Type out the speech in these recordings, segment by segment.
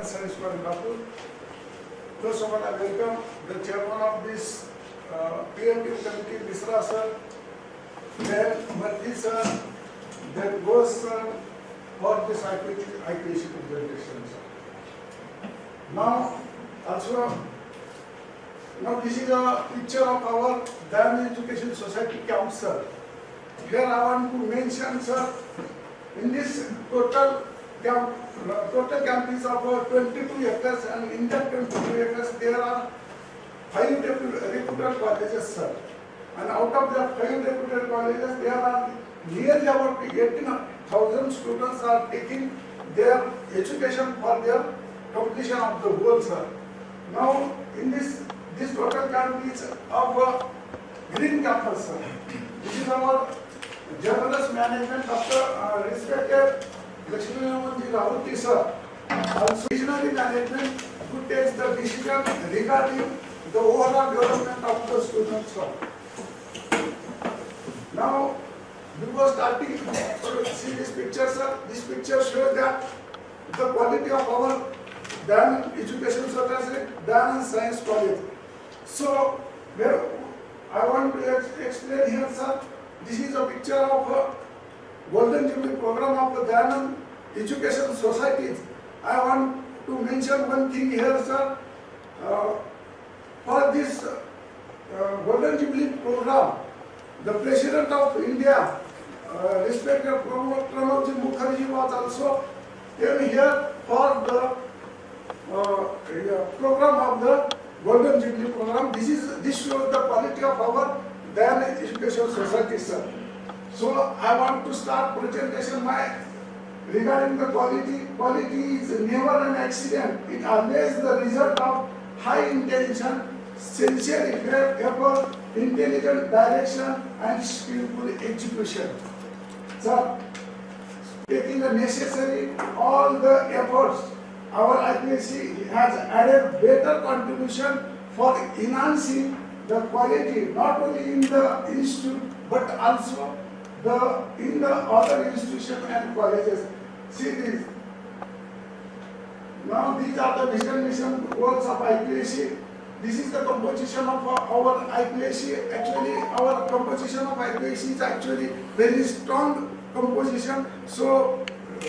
Dayanand Science College, Latur. First of all, I welcome the chairman of this PMT committee, Misra sir, then Marti sir, then Ghosh sir, for this IQAC presentation, sir. Now, also, now this is a picture of our Dayanand Education Society camp, sir. Here I want to mention, sir, in this total camp is of 22 acres, and in that 22 acres there are 5 reputed colleges, sir. And out of the 5 reputed colleges, there are nearly about 18,000 students are taking their education for their completion of the whole, sir. Now, in this total camp is of a green campus, sir. This is our generous management of respected Lakshmi Rahuti sir. Also, visionary management who takes the decision regarding the overall development of the students, sir. Now, before starting, see this picture, sir. This picture shows that the quality of our Dayanand Education Society, Dayanand Science College. So, I want to explain here, sir. This is a picture of a Golden Jubilee program of the Dayanand Education Society. I want to mention one thing here, sir. For this Golden Jubilee program, the President of India, respected Pranab Mukherjee, was also came here for the program of the Golden Jubilee program. This shows the quality of our Dayanand Education Society, sir. So I want to start presentation regarding the quality. Quality is never an accident. It always the result of high intention, sincere effort, intelligent direction, and skillful execution. Sir, taking the necessary all the efforts, our IQAC has added better contribution for enhancing the quality not only in the institute but also in the other institutions and colleges. See this. Now these are the mission goals of IQAC. This is the composition of our IQAC. Actually, our composition of IQAC is actually very strong composition. So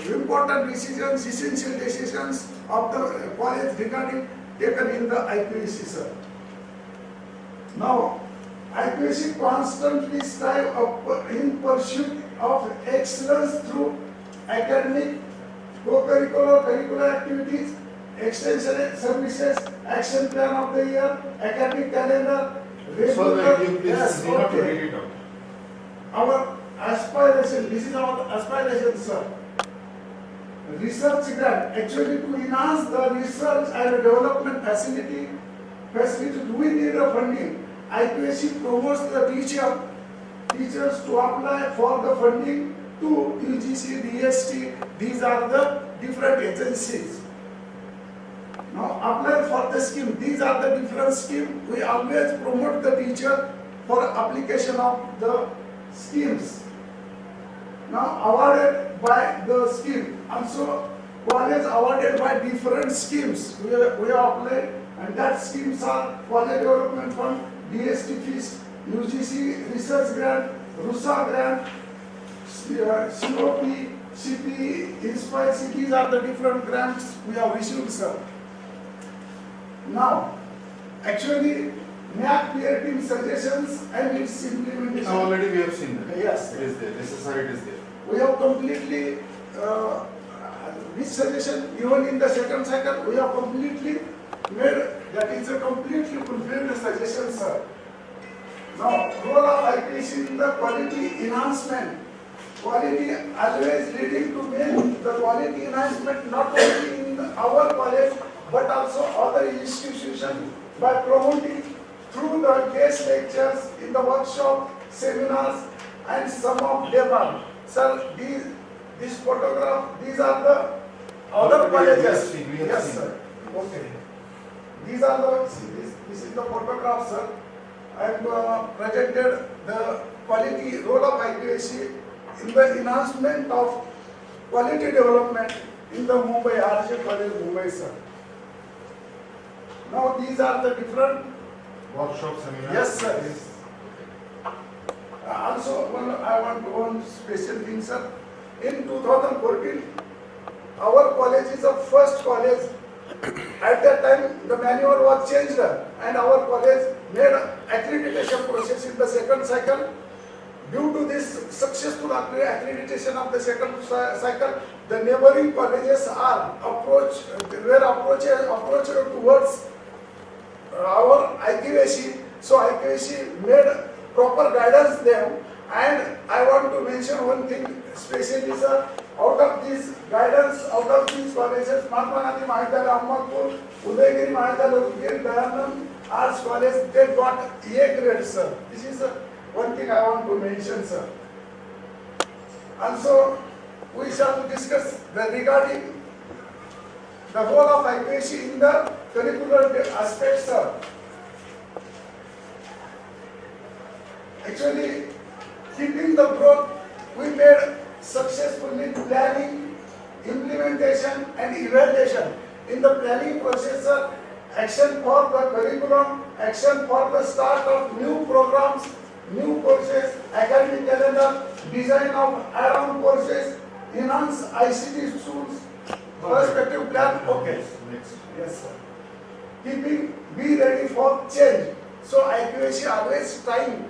important decisions, essential decisions of the college regarding taken in the IQAC, sir. Now, IQAC constantly strive in pursuit of excellence through academic, co-curricular, curricular activities, extension services, action plan of the year, academic calendar, regular. Our aspiration, this is our aspiration, sir. Research grant, actually to enhance the research and development facility, do we need a funding? IQAC promotes the teachers to apply for the funding to UGC, DST. These are the different agencies. Now apply for the scheme. These are the different schemes. We always promote the teacher for application of the schemes. Now awarded by the scheme. Also college awarded by different schemes. We have applied, and that schemes are College Development Fund, DST fees, UGC Research Grant, RUSA Grant, COP, CP, Inspire. These are the different grants we have issued, sir. Now, actually, MAP peer team suggestions and its implementation. Already we have seen that. Yes. It is there. This is how it is there. We have completely, this suggestion, even in the second cycle, we have completely made, that is a completely fulfilled suggestion, sir. Now, role of IQAC in the quality enhancement. Quality always leading to make the quality enhancement not only in our college but also other institutions by promoting through the guest lectures in the workshop, seminars, and some of them. Sir, this photograph, these are the other colleges. Yes, sir. Okay. These are the, this is the photograph, sir. I have presented the quality role of IQAC in the enhancement of quality development in the Mumbai, RJ College, Mumbai, sir. Now these are the different, Workshop, seminar. yes, sir. Also, I want one special thing, sir. In 2014, our college is the first college. At that time, the manual was changed, and our college made accreditation process in the second cycle. Due to this successful accreditation of the second cycle, the neighboring colleges are approached towards our IQAC. So IQAC made proper guidance them, and I want to mention one thing especially, sir. Out of this guidance, out of these colleges, Mahatma Gandhi Mahidala Ahmadpur, Udayagiri Mahidala Udayagiri, Dayanand Arts College, they got A grade, sir. This is one thing I want to mention, sir. Also, we shall discuss regarding the role of IQAC in the curricular aspects, sir. Actually, keeping the growth, we made successfully planning, implementation and evaluation. In the planning process, sir, action for the curriculum, action for the start of new programs, new courses, academic calendar, design of add-on courses, enhance ICT tools, perspective plan. Okay. Next. Yes, sir. Be ready for change. So IQAC always trying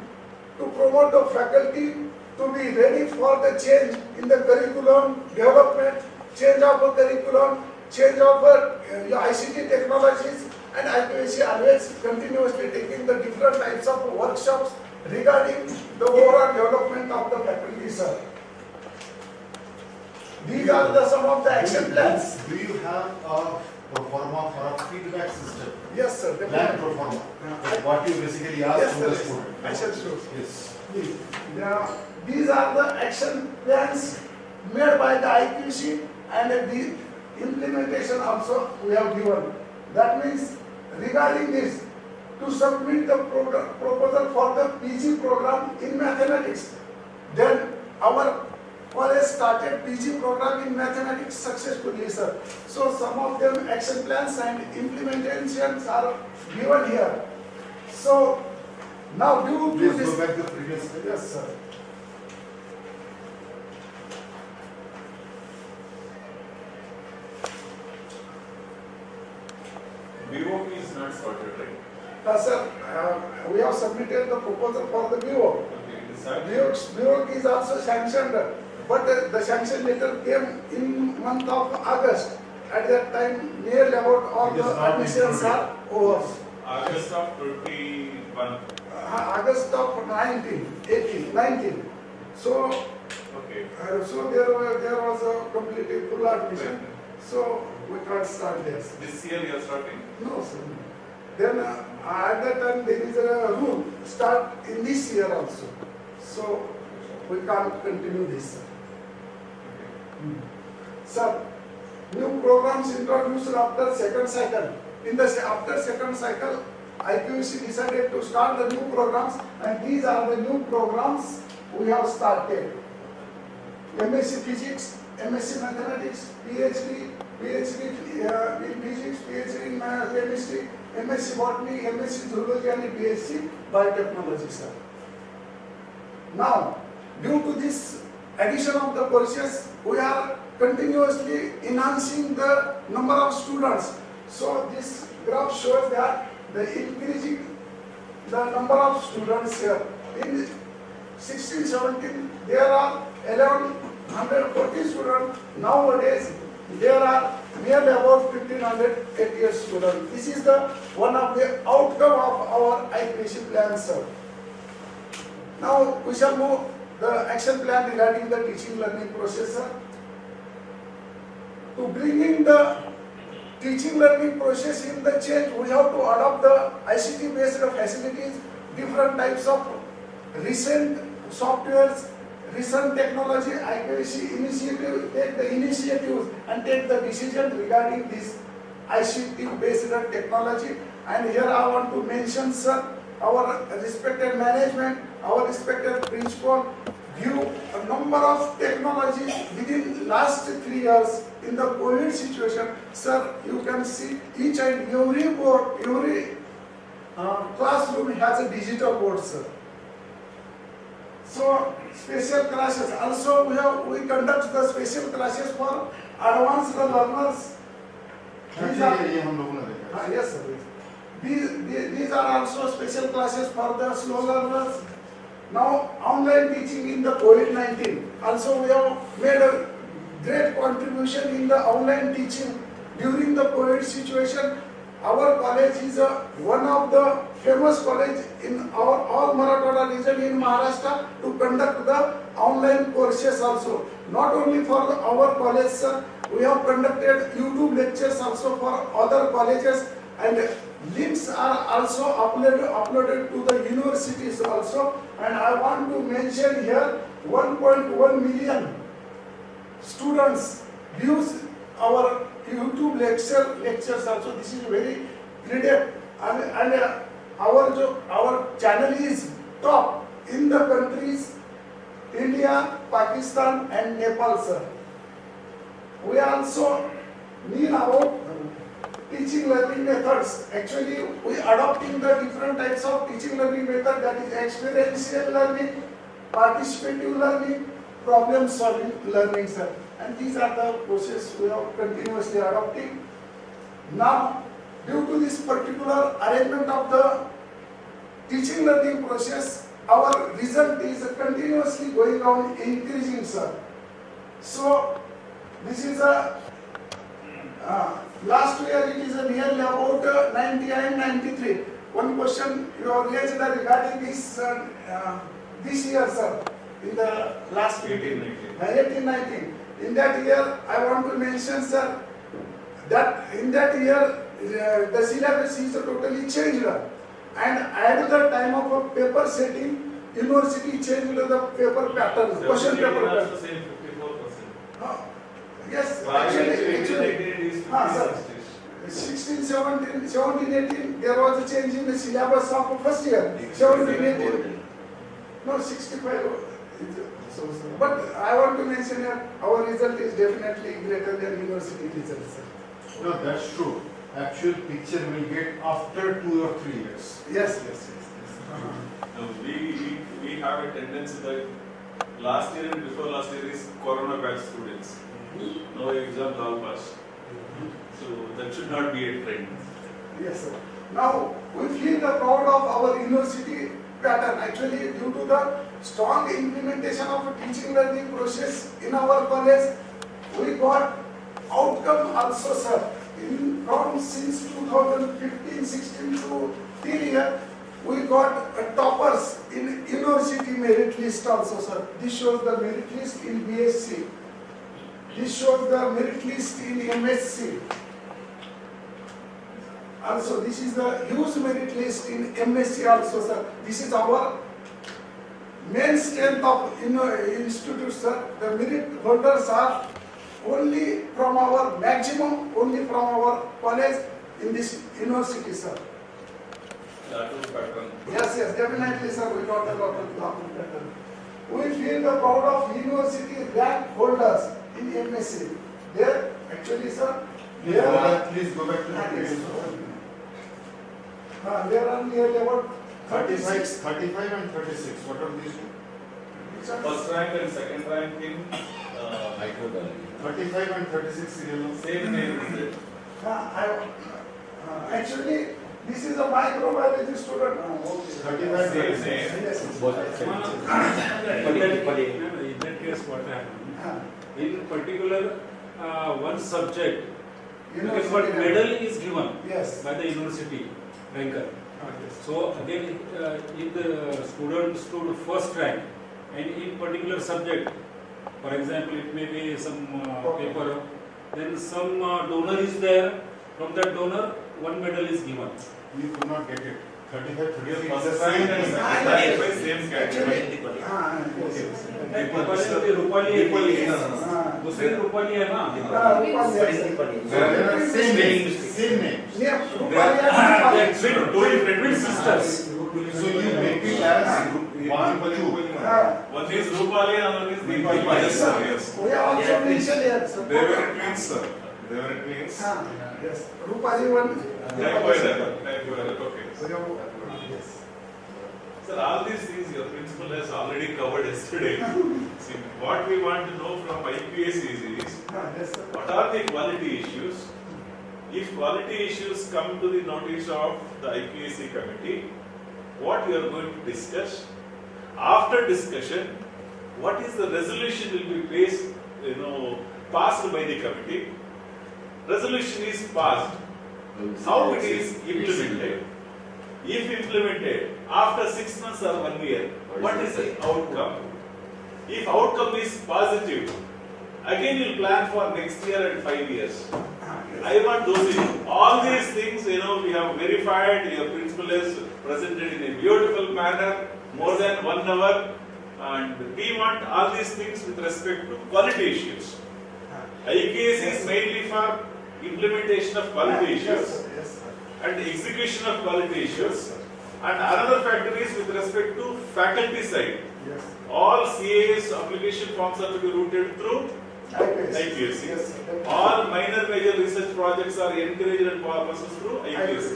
to promote the faculty to be ready for the change in the curriculum development, change of the curriculum, change of ICT technologies, and IQAC always continuously taking the different types of workshops regarding the overall development of the faculty, sir. These are some of the action plans. Do you have a performer for a feedback system? Yes, sir. Plan performer. Like what you basically ask Yes, from sir. the student. Action shows. Yes. These are the action plans made by the IQC, and the implementation also we have given. That means regarding this, to submit the proposal for the PG program in mathematics. Then our college started PG program in mathematics successfully, sir. So some of them action plans and implementations are given here. So now due to Please this, go back to the previous slide. yes, sir. BOP is not sorted, right? Sir, we have submitted the proposal for the BO. Okay, decide. BO is also sanctioned, but the sanction letter came in month of August. At that time, nearly about all It is the not admissions included. are over. August of 21. August of 19, 18, 19. So, Okay. so there was a completely full admission. So we can't start this. This year you are starting? No, sir. Then at that time there is a rule start in this year also. So we can't continue this. Sir, new programs introduced after second cycle. After second cycle, IQAC decided to start the new programs, and these are the new programs we have started. MSc Physics, MSc Mathematics, PhD in Physics, PhD in Chemistry, MSc Botany, MSc Zoology and BSc Biotechnology, sir. Now, due to this addition of the courses, we are continuously enhancing the number of students. So this graph shows that the increasing the number of students here. In 16-17, there are 1140 students. Nowadays, there are nearly about 1580 students. This is the one of the outcome of our IQAC plan, sir. Now we shall move the action plan regarding the teaching learning process, sir. To bring in the teaching learning process in the change, we have to adopt the ICT based facilities, different types of recent softwares, recent technology. IQAC initiative, take the initiatives and take the decision regarding this ICT based technology. And here I want to mention, sir, our respected management, our respected principal view a number of technologies within last 3 years in the COVID situation, sir, you can see each and every board, every classroom has a digital board, sir. So special classes. Also we conduct the special classes for advanced learners. These are, ये हम लोगों ने देखा है। yes, sir. These are also special classes for the slow learners. Now online teaching in the COVID-19. Also we have made a great contribution in the online teaching during the COVID situation. Our college is one of the famous college in our all Marathwada region in Maharashtra to conduct the online courses also. Not only for our college, sir, we have conducted YouTube lectures also for other colleges, and links are also uploaded to the universities also. And I want to mention here 1.1 million students views our YouTube lectures also. This is very great, and our channel is top in the countries India, Pakistan and Nepal, sir. We also need about teaching learning methods. Actually, we adopting the different types of teaching learning method, that is experiential learning, participative learning, problem solving learning, sir. And these are the processes we are continuously adopting. Now, due to this particular arrangement of the teaching learning process, our result is continuously going on increasing, sir. So, this is a last year it is nearly about 90 and 93. One question you have raised regarding this year, sir, in the last 18-19. In that year, I want to mention, sir, that in that year the syllabus is totally changed, and at the time of a paper setting, university changed the paper pattern, question paper pattern. Yes, actually, sir, 16, 17, 18, there was a change in the syllabus of first year. 17, 18, no, 65. But I want to mention here, our result is definitely greater than university results, sir. No, that's true. Actual picture will get after 2 or 3 years. Yes. No, we have a tendency that last year and before last year is Corona batch students. No exams, all passed. So that should not be a trend. Yes, sir. Now we feel the proud of our university pattern. Actually, due to the strong implementation of a teaching learning process in our college, we got outcome also, sir. From since 2015-16 to till here, we got toppers in university merit list also, sir. This shows the merit list in BSc. This shows the merit list in MSc. Also, this is the huge merit list in MSc also, sir. This is our main strength of institute, sir. The merit holders are only from our maximum, only from our college in this university, sir. Latur pattern. Yes, definitely, sir. We got a lot of Latur pattern. We feel the proud of university rank holders in MSc. There, actually, sir, Please go back to the previous one. there are nearly about 35 and 36. What are these two? First rank and second rank in 35 and 36 serial. same name is it? Actually, this is a microbiology student. 35 Same. Yes. In that case, what happened? In particular, one subject, because what medal is given Yes. by the university ranker. So again, if the student stood first rank, and in particular subject, for example, it may be some paper, then some donor is there. From that donor, one medal is given. You could not get it. 35, 30 See, first the rank same and and by same category. Actually, yes. Rupali दूसरी रूपाली है ना same name. two different sisters. So you make it as one, two. One is Rupali and one is Deepali. Yes, sir. Yes. We are also mentioned here, sir. They were twins, sir. They were twins. Yes. Rupali one. Okay. Yes. Sir, all these things your principal has already covered yesterday. See, what we want to know from IQAC is Yes, sir. what are the quality issues? If quality issues come to the notice of the IQAC committee, what you are going to discuss? After discussion, what is the resolution will be passed by the committee? Resolution is passed. How it is implemented? If implemented after 6 months or 1 year, what is the outcome? If outcome is positive, again you plan for next year and 5 years. I want those things. All these things, we have verified. Your principal has presented in a beautiful manner, more than 1 hour, and we want all these things with respect to quality issues. IQAC is mainly for implementation of quality issues and execution of quality issues. And another factor is with respect to faculty side. Yes. All CAS application forms are to be routed through IQAC. Yes. All minor major research projects are encouraged and processed through IQAC.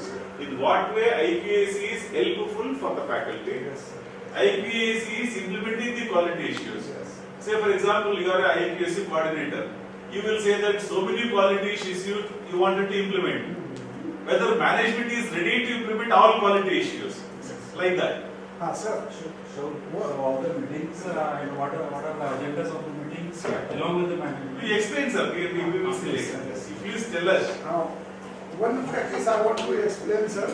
In what way IQAC is helpful for the faculty? Yes. IQAC is implementing the quality issues. Yes. Say for example, you are an IQAC coordinator. You will say that so many quality issues you wanted to implement. Whether management is ready to implement all quality issues. Like that. Sir. So all the meetings and what are the agendas of the meetings along with the management? We explain, sir. We will say. Please tell us. Now, one practice I want to explain, sir.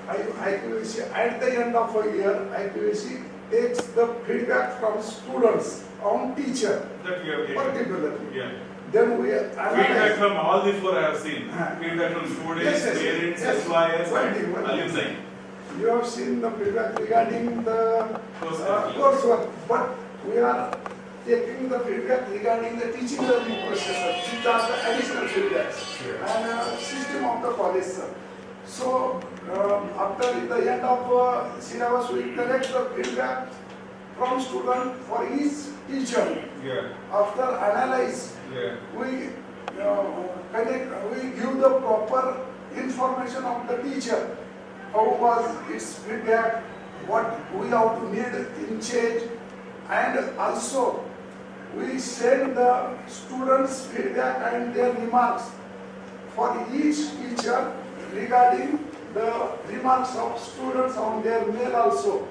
IQAC, at the end of a year, IQAC takes the feedback from students on teacher, That we have taken. particularly. Yeah. Then we Feedback analyze. from all the 4 I have seen. Feedback from students, parents, employers, and alumni. You have seen the feedback regarding the coursework, but we are taking the feedback regarding the teaching learning process. These are the additional feedbacks and system of the college, sir. So after the end of syllabus, we collect the feedback from student for each teacher. Yeah. After analyze, Yeah. we give the proper information of the teacher. How was its feedback, what we have to need in change, and also we send the students' feedback and their remarks for each teacher regarding the remarks of students on their mail also.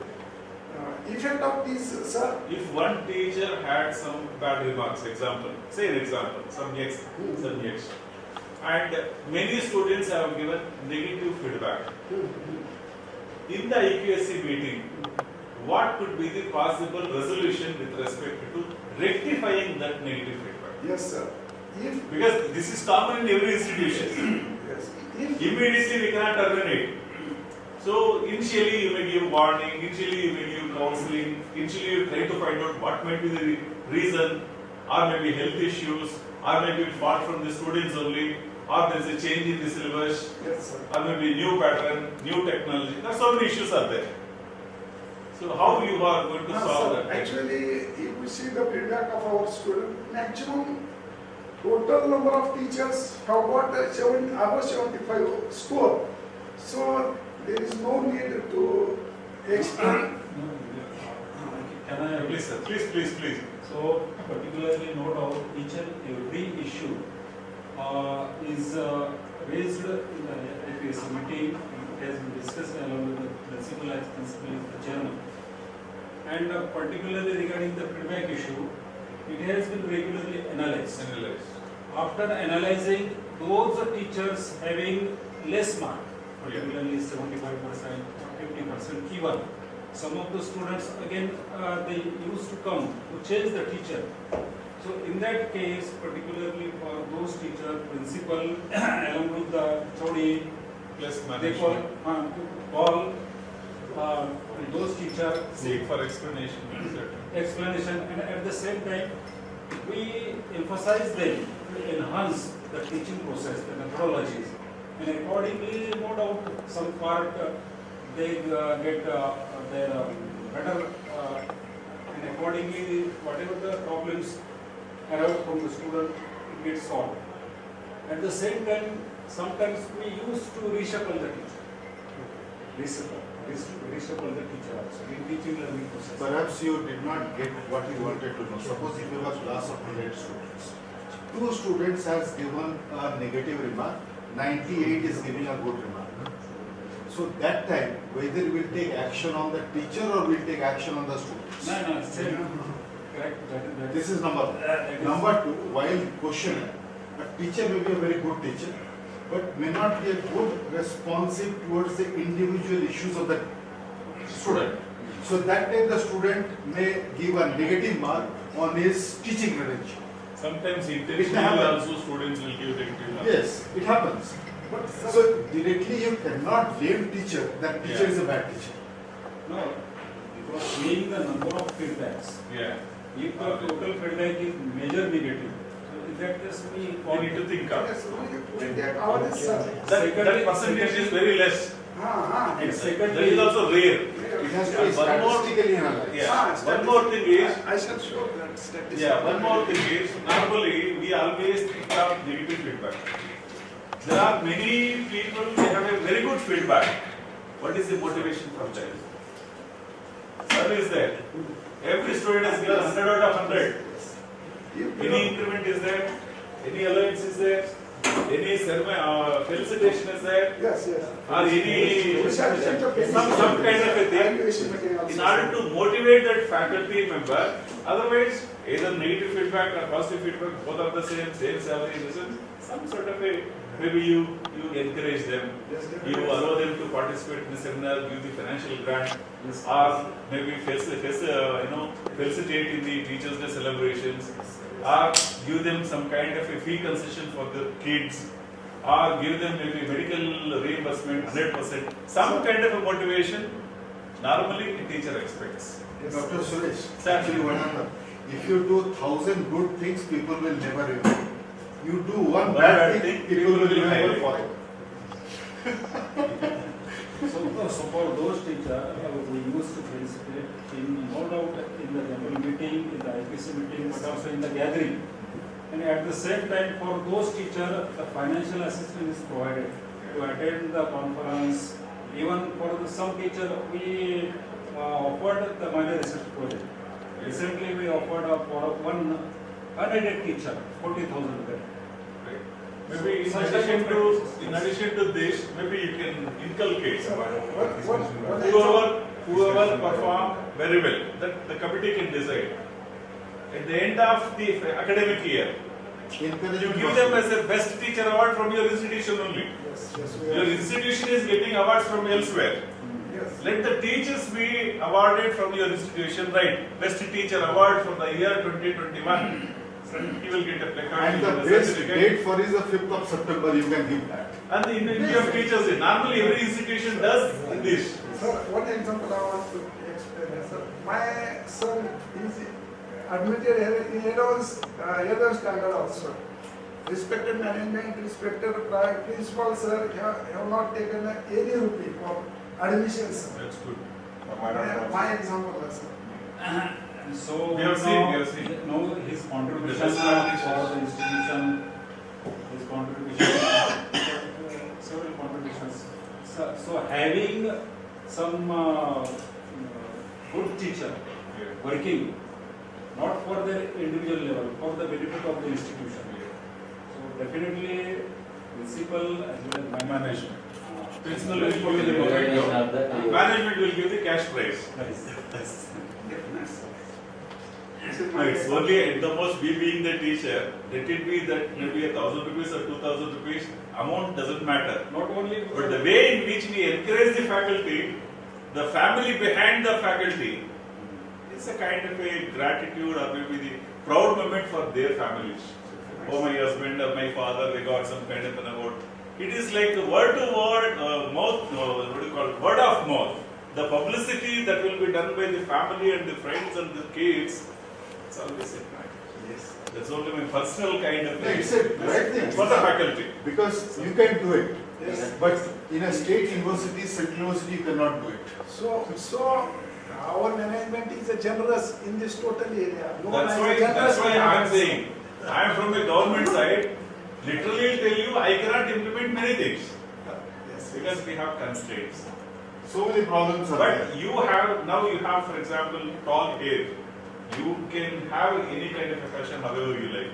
Effect of this, sir? If one teacher had some bad remarks, say an example, subjects, and many students have given negative feedback. In the IQAC meeting, what could be the possible resolution with respect to rectifying that negative feedback? Yes, sir. Because this is common in every institution. Yes. Immediately we cannot terminate. So initially you may give warning, initially you may give counseling, initially you try to find out what might be the reason, or maybe health issues, or maybe fault from the students only, or there is a change in the syllabus, Yes, sir. or maybe new pattern, new technology. There are so many issues are there. So how you are going to solve Sir, that? actually, if we see the feedback of our student, maximum total number of teachers have got above 75 score. So there is no need to explain. Can I Please, sir. Please. So particularly note out each and every issue is raised in the IQAC meeting. It has been discussed along with the principal as principal is the chairman. And particularly regarding the feedback issue, it has been regularly analyzed. After analyzing those teachers having less mark, particularly 75%, 50% even, some of the students again they used to come to change the teacher. So in that case, particularly for those teachers, principal along with the Chodi, Plus they call those teachers Seek for explanation, etc. explanation, and at the same time we emphasize them to enhance the teaching process, the methodologies, and accordingly, no doubt, some part they get their better, and accordingly, whatever the problems arise from the student, it gets solved. At the same time, sometimes we used to reshuffle the teacher. Reshuffle the teacher also in teaching learning process. Perhaps you did not get what you wanted to know. Suppose if you have a class of 100 students. 2 students has given a negative remark, 98 is giving a good remark. So that time, whether we will take action on the teacher or we will take action on the students. No, same. Correct. That This is number one. that is- Number 2, while questioning, a teacher may be a very good teacher, but may not be a good responsive towards the individual issues of the student. So that time the student may give a negative mark on his teaching knowledge. Sometimes It intentionally happens. also students will give negative marks. Yes, it happens. But sir, So directly you cannot blame teacher that teacher Yeah. is a bad teacher. No, because seeing the number of feedbacks, Yeah. if the total feedback is major negative, so in that case we You need to think of. yes, we take our this, sir. That percentage is very less. Ah, And That secondly, is also rare. It has to be And one more- statistically analyzed. Yeah. One more thing is, I shall show that statistic. yeah, one more thing is, normally we always think of negative feedback. There are many people, they have a very good feedback. What is the motivation from them? What is that? Every student has given 100 out of 100. Any increment is there? Any allowance is there? Any felicitation is there? Yes, yes. Or any some kind of a thing? Evaluation materials. In order to motivate that faculty member, otherwise either negative feedback or positive feedback, both are the same salary, listen, some sort of a, maybe you encourage them, Yes, you definitely. allow them to participate in the seminar, give the financial grant, or maybe felicitate in the Teachers' Day celebrations, or give them some kind of a fee concession for the kids, or give them maybe medical reimbursement 100%, some kind of a motivation, normally a teacher expects. Dr. Suresh, Sir. actually what happened? If you do 1,000 good things, people will never remember. You do one bad thing, people will remember forever. so for those teachers, we used to participate in, no doubt, in the general meeting, in the IQAC meeting, but also in the gathering. And at the same time, for those teachers, the financial assistance is provided to attend the conference. Even for some teacher, we offered the minor research project. Recently, we offered for one unaided teacher 40,000 rupees. Maybe in Such addition type to, of in addition to this, maybe you can inculcate What whoever perform very well, that the committee can decide. At the end of the academic year, you give them as a best teacher award from your institution only. Yes, yes, Your institution is getting awards from elsewhere. yes. Let the teachers be awarded from your institution, right? Best teacher award for the year 2021. So he will get a placard. And he will the get a best certificate. date for is the 5th of September, you can give that. And the Indian of Teachers Day. Normally every institution does this. Sir, one example I want to explain. Sir, my son is admitted here in 11th standard also. Respected management, respected principal, sir, have not taken any rupee for admission, sir. That's good. My example, sir. So We have seen. now his contribution This is for contributions. the institution, his contribution, several contributions. So having some good teacher working, not for the individual level, for the benefit of the institution. So definitely, principal as well as my management. Principal will give the momentum. Management will give the cash prize. It's only at the most we being the teacher, let it be that maybe 1,000 rupees or 2,000 rupees, amount doesn't matter. Not only But the way in which we encourage the faculty, the family behind the faculty, it's a kind of a gratitude or maybe the proud moment for their families. Oh, my husband or my father, they got some kind of an award. It is like word to word, word of mouth. the publicity that will be done by the family and the friends and the kids, it's always a crime. Yes. That's only my personal kind of thing. It's a right thing. For the faculty. Because you can do it. Yes. But in a state university, central university, you cannot do it. So our management is a generous in this total area. No one That's has a generous why I am management. saying, I am from the government side, literally tell you I cannot implement many things. Yes. Because we have constraints. So many problems are there. But you have, for example, tall hair. You can have any kind of a fashion however you like.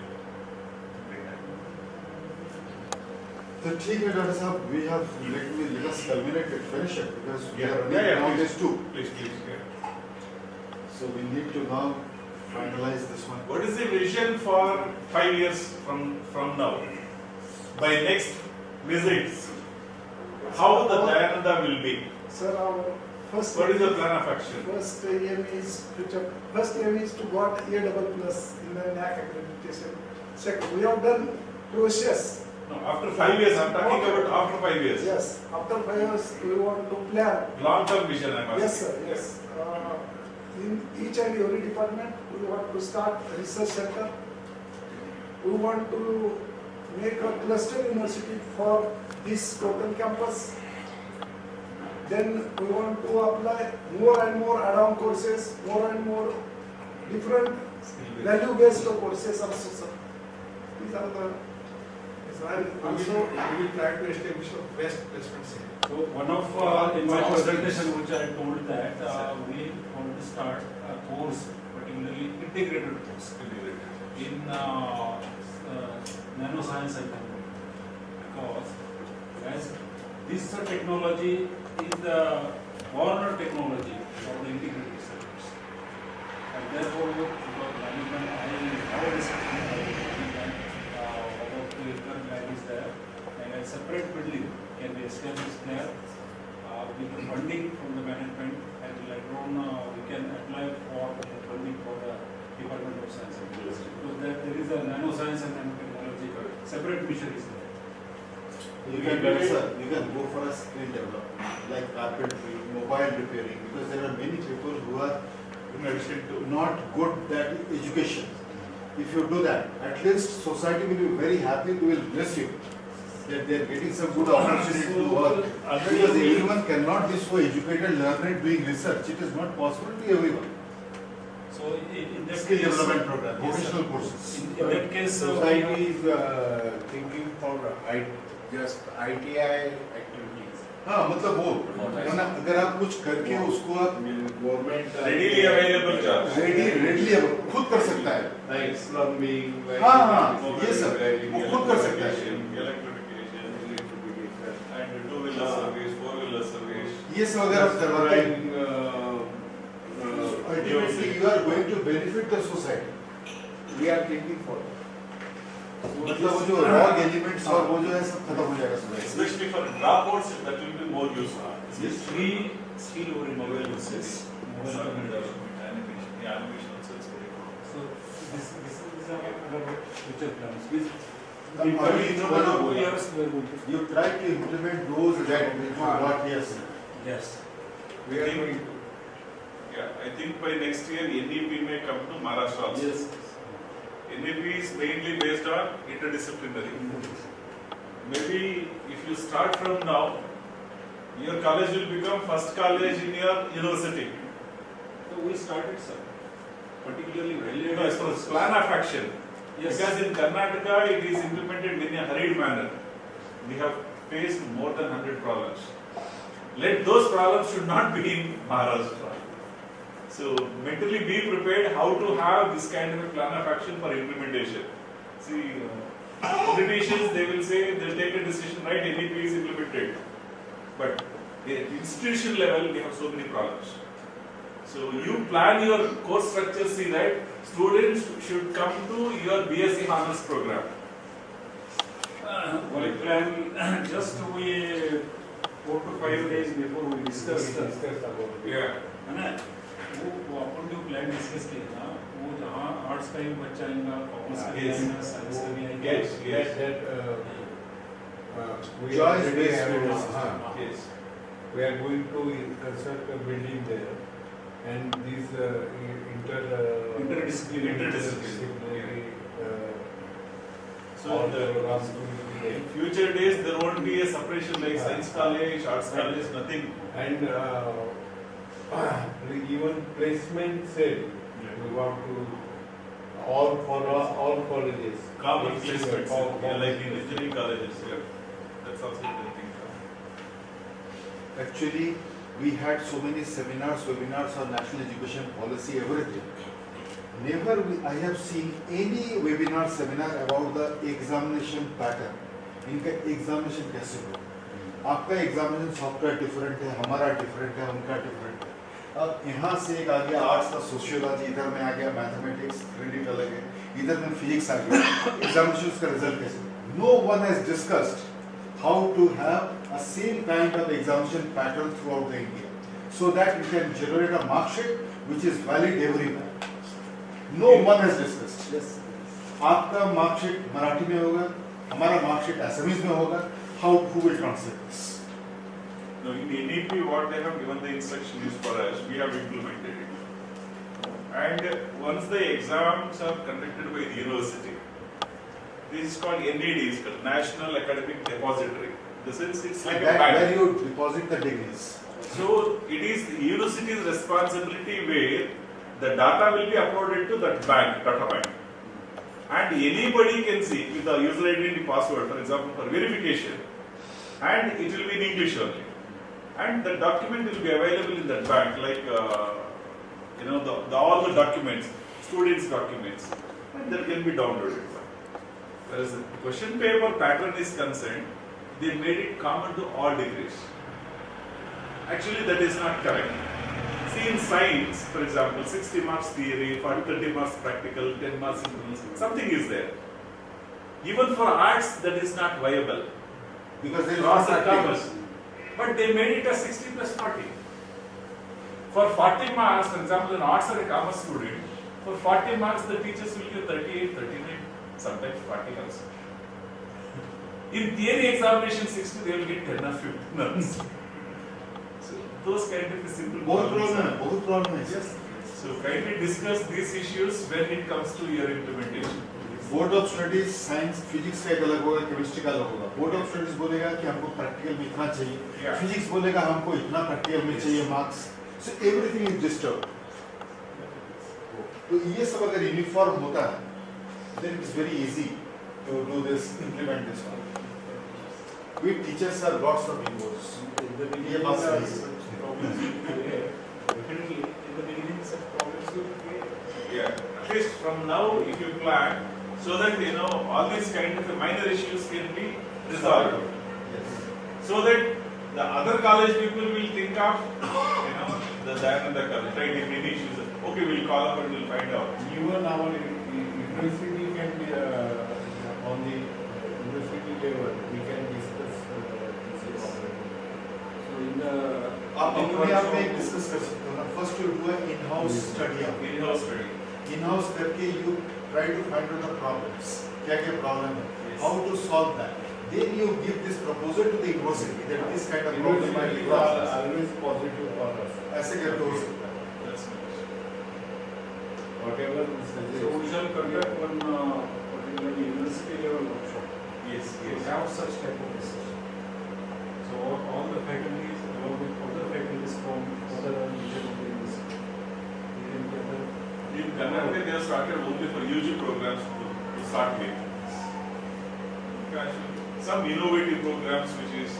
So, ठीक है doctor साहब, we have let us culminate it, finish it because we are running Yeah, around please. this too. Please. Yeah. So we need to now finalize this one. What is the vision for 5 years from now? By next visit, how the Dayananda will be? Sir, our first What is the plan of action? First aim is to got A++ in the NAC accreditation. Second, we have done process. No, after 5 years, I'm talking about after 5 years. Yes, after 5 years we want to plan. Long-term vision, I'm asking. Yes, sir. Yes. In each and every department, we want to start a research center. We want to make a cluster university for this total campus. Then we want to apply more and more add-on courses, more and more different value-based courses also, sir. These are the. And also, we will try to establish a best placement center. So one of in my presentation which I told that we want to start a course, particularly integrated course in nanoscience and technology, because as this technology is the corner technology for the integrated circuits, and therefore because management I always is there, and a separate building can be established there with the funding from the management, and later on we can apply for the funding for the Department of Science and Technology, because there is a nanoscience and nanotechnology separate mission is there. You can go for a skill development like carpentry, mobile repairing, because there are many people who are In addition to not good at education. If you do that, at least society will be very happy, they will bless you. That they are getting some good opportunity to work. Because everyone cannot be so educated, learned doing research. It is not possible to everyone. So in that Skill case, development program, yes, vocational sir. courses. In that case, Society is thinking for just ITI activities. हाँ मतलब वो वरना अगर आप कुछ करके उसको आप Government readily available jobs. Readily खुद कर सकता है. like plumbing, like हाँ ये सब वो खुद कर सकता है. Electrification, and two-wheeler service, four-wheeler service. ये सब अगर आप करवाते हैं, like ultimately you are going to benefit the society. we are thinking for. मतलब वो जो रॉग एलिमेंट्स और वो जो है सब खत्म हो जाएगा society. Especially for dropouts, that will be more useful. yes, three skill oriented courses. Software development, animation. Yeah, animation also is very good. So these are our future plans. We Now, in no, 2 years we are going to. You try to implement those that what he has said. Yes. We are going to. Yeah, I think by next year NEP may come to Maharashtra also. Yes. NEP is mainly based on interdisciplinary. Maybe if you start from now, your college will become first college in your university. So we started, sir. Particularly value. As for plan of action. Yes. Because in Karnataka it is implemented in a hurried manner. We have faced more than 100 problems. Let those problems should not be in Maharashtra. So mentally be prepared how to have this kind of a plan of action for implementation. See, politicians they will say they'll take a decision, right? NEP is implemented, but at institution level we have so many problems. So you plan your course structure. See that students should come to your BSc Honors program. We plan just we 4 to 5 days before we discuss about it. Yeah. है ना, वो अपन जो plan discuss किया था वो जहाँ arts का भी बच्चा आएगा, कॉमर्स का भी Yes. आएगा, साइंस का भी आएगा. Yes. We Choice already based have students. हाँ. Yes. we are going to construct a building there, and these interdisciplinary So all the, programs will be there. in future days, there won't be a separation like science college, arts college, nothing. And even placement cell, we want to all colleges. Common Yes, placements, common like in placements. engineering colleges, yeah. That's also a good thing. Actually, we had so many seminars, webinars on national education policy, everything. Never I have seen any webinar, seminar about the examination pattern. इनका examination कैसे हो? आपका examination software different है, हमारा different है, उनका different है। अब यहाँ से एक आ गया आर्ट्स का सोशियोलॉजी, इधर में आ गया मैथमेटिक्स, क्रेडिट अलग है, इधर में फिजिक्स आ गया। एग्जामिनेशन का रिजल्ट कैसे? No one has discussed how to have a same kind of examination pattern throughout the India, so that you can generate a mark sheet which is valid everywhere. No one has discussed. Yes. आपका mark sheet Marathi में होगा, हमारा mark sheet Assamese में होगा. Who will translate this? No, in NEP, what they have given the instruction is for us, we have implemented it. And once the exams are conducted by the university, this is called NAD, is called National Academic Depository. The sense it's like a That bank. where you deposit the degrees. So it is the university's responsibility where the data will be uploaded to that bank, data bank. And anybody can see with the user identity password, for example, for verification, and it will be in English only. And the document will be available in that bank, like all the documents, students' documents, and that can be downloaded. Whereas the question paper pattern is concerned, they made it common to all degrees. Actually, that is not correct. See, in science, for example, 60 marks theory, 30 marks practical, 10 marks internal, something is there. Even for arts, that is not viable. Because there is Arts no and practical. commerce. But they made it a 60 plus 40. For 40 marks, for example, an arts or a commerce student, for 40 marks, the teachers will give 38, 39, sometimes 40 also. In theory examination 60, they will get 10 or 15 marks. So those kind of simple बहुत problems problem है, are- बहुत problem है. Yes. So kindly discuss these issues when it comes to your implementation. Board of studies science physics का एक अलग होगा, chemistry का अलग होगा. बोर्ड ऑफ स्टडीज बोलेगा कि हमको प्रैक्टिकल में इतना चाहिए, Yeah. फिजिक्स बोलेगा हमको इतना प्रैक्टिकल में चाहिए marks. So everything is disturb. तो ये सब अगर यूनिफॉर्म होता है, then it's very easy to do this, implement this one. We teachers are lots of egos. ये बात सही है. Definitely, in the beginning, such problems will create. Yeah. At least from now, if you plan, so that all these kind of minor issues can be resolved. Yes. So that the other college people will think of, the Dayanand college, right? If any issues, okay, we'll call up and we'll find out. Even our university can be on the university level, we can discuss this problem. So in the आप अपने आप में discuss कर सकते हो ना. First you do an in-house study. In-house study. In-house करके you try to find out the problems. क्या क्या प्रॉब्लम है, Yes. How to solve that. Then you give this proposal to the university that this kind of problem might be University are always positive for us. ऐसे करके हो सकता है. That's nice. Whatever we So we suggest. shall conduct one particular university level workshop. Yes, To yes. have such type of discussion. So all the faculties, along with other faculties from other region of the university, we can gather. In Karnataka, they have started only for UG programs to start with. Some innovative programs which is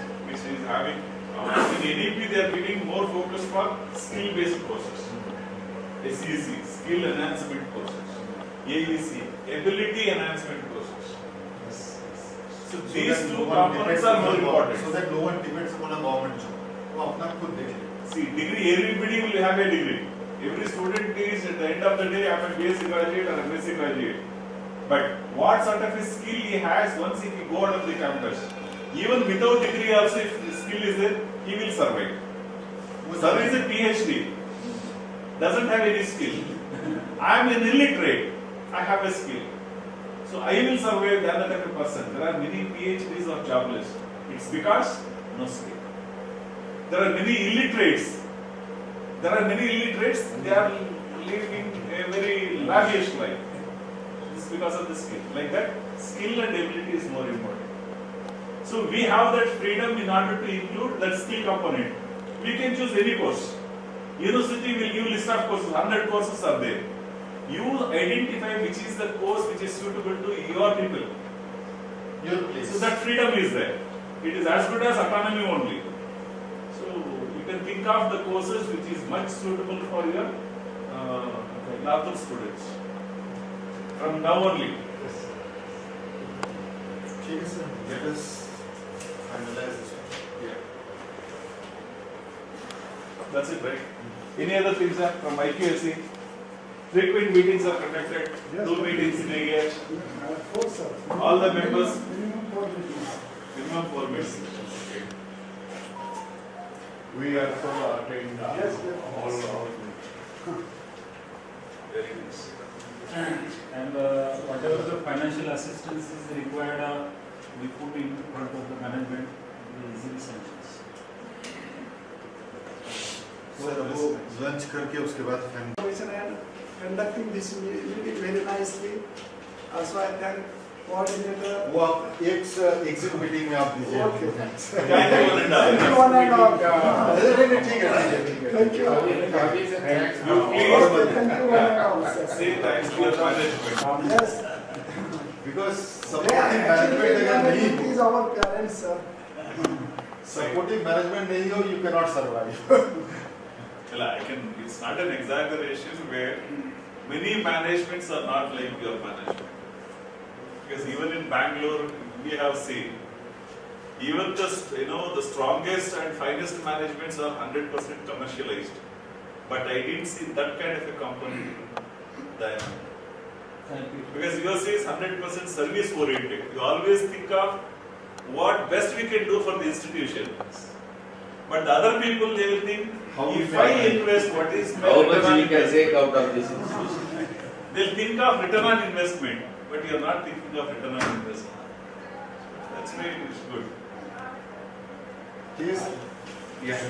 having, in NEP they are giving more focus for skill-based courses. SEC, skill enhancement courses. AEC, ability enhancement courses. So these that two no one components depends are on more the important. So that no one depends upon a government job. वो अपना खुद देखे. See, degree, everybody will have a degree. Every student is, at the end of the day, I'm a BSc graduate or a MSc graduate. But what sort of a skill he has once he go out of the campus, even without degree also, if the skill is there, he will survive. Sir is a PhD, doesn't have any skill. I am an illiterate, I have a skill. So I will survive the other type of person. There are many PhDs or jobless. It's because no skill. There are many illiterates. They are living a very lavish life. It's because of the skill. Like that, skill and ability is more important. So we have that freedom in order to include that skill component. We can choose any course. University will give list of courses, 100 courses are there. You identify which is the course which is suitable to your people. Your place. So that freedom is there. It is as good as autonomy only. So you can think of the courses which is much suitable for your Latur students. From now only. Okay, sir. Let us finalize this one. Yeah. That's it, right? Any other things from IQAC? Frequent meetings are conducted. Yes, 2 meetings in a year. Of course, sir. All the members? Minimum 4 meetings. Minimum 4 meetings. Okay. We also attend Yes, yes. all Very nice. And whatever the financial assistance is required, we put in front of the management, we easily sanctions. Sir वो lunch करके उसके बाद final Commission and conducting this meeting very nicely. Also, I thank coordinator. वो आप एक exit meeting में आप दीजिए Okay. Thank you, Ananda. Thank you, one and all. नहीं ठीक है Thank you. You please Okay, thank you, one and all, sir. say thanks to your management. Yes. Because Yeah, supportive actually, management अगर नहीं management is our parents, sir. Supportive management नहीं हो you can not survive Well, it's not an exaggeration where many managements are not like your management. Because even in Bangalore, we have seen, even the strongest and finest managements are 100% commercialized. But I didn't see that kind of a component. Dayanand. Thank you. Because yours is 100% service oriented. You always think of what best we can do for the institution. But the other people, they will think, if I invest, what is my How return much on we can investment? take out of this institution? They'll think of return on investment, but you are not thinking of return on investment. That's why it is good. ठीक है Yeah.